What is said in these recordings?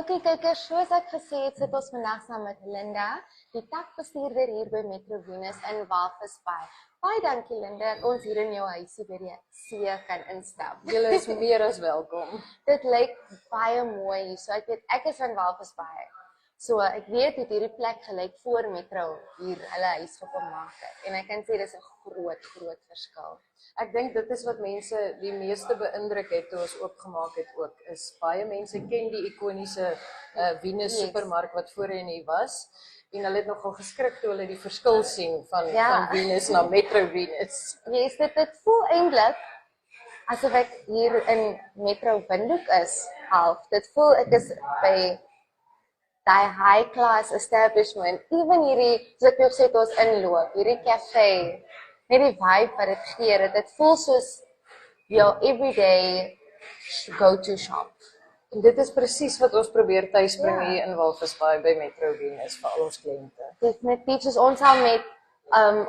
Dankie kykers, soos ek gesê het, sit ons vandag saam met Linda, die takbestuurder hier by Metro Venus in Walvis Bay. Baie dankie Linda, dat ons hier in jou huisie by die see kan instap. Julle is meer as welkom. Dit lyk baie mooi hier, so ek is van Walvis Bay. So ek weet het hierdie plek gelyk voor Metro hier hulle huis gemaak het. En ek kan sê dis 'n groot verskil. Ek dink dit is wat mense die meeste beïndruk het toe ons oopgemaak het ook, is baie mense ken die ikoniese Venus supermark wat voorheen hier was. En hulle het nogal geskrik toe hulle die verskil sien van Venus na Metro Venus. Yes, dit voel eintlik asof ek hier in Metro Windhoek is, half. Dit voel ek is by die high class establishment, even hierdie, soos ek gesê het ons inloop, hierdie café, net die vibe wat dit gee, dit voel soos your everyday go-to shop. En dit is presies wat ons probeer tuisbring hier in Walvis Bay by Metro Venus vir al ons kliënte. Definitief, soos ons al met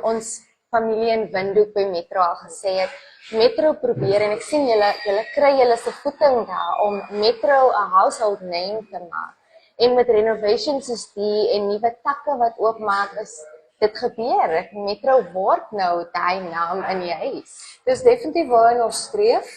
ons familie in Windhoek by Metro al gesê het, Metro probeer, en ek sien julle kry julle se voeting daar, om Metro 'n household name te maak. En met renovations soos die en nuwe takke wat oopmaak is, dit gebeur. Metro word nou daai naam in die huis. Dis definitief waarin ons streef.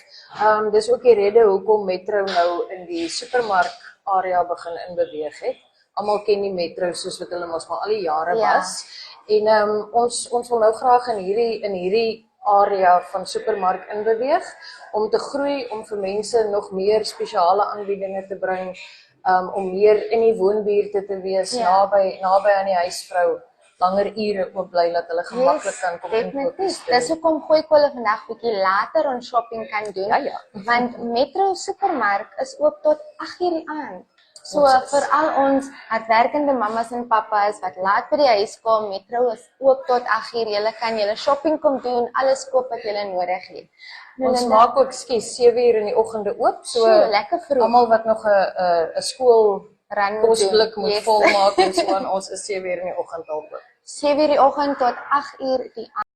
Dis ook die rede hoekom Metro nou in die supermark area begin inbeweeg het. Almal ken die Metro soos wat hulle mos maar al die jare was. En ons wil nou graag in hierdie area van supermark inbeweeg om te groei, om vir mense nog meer spesiale aanbiedinge te bring. Om meer in die woonbuurte te wees, naby aan die huisvrou, langer ure oop bly, dat hulle gemaklik kan kom inkoop. Dis hoekom gooi hulle vandag bietjie later ons shopping kan doen, want Metro supermark is oop tot 8:00 die aand. So vir al ons hardwerkende mammas en pappas wat laat by die huis kom, Metro is oop tot 8:00. Julle kan julle shopping kom doen, alles koop wat julle nodig het. Ons maak ook 7:00 in die oggende oop, so lekker vroeg. Almal wat nog 'n skool kosblik moet volmaak en so aan, ons is 7:00 in die oggend al oop. 7:00 die oggend tot 8:00 die aand.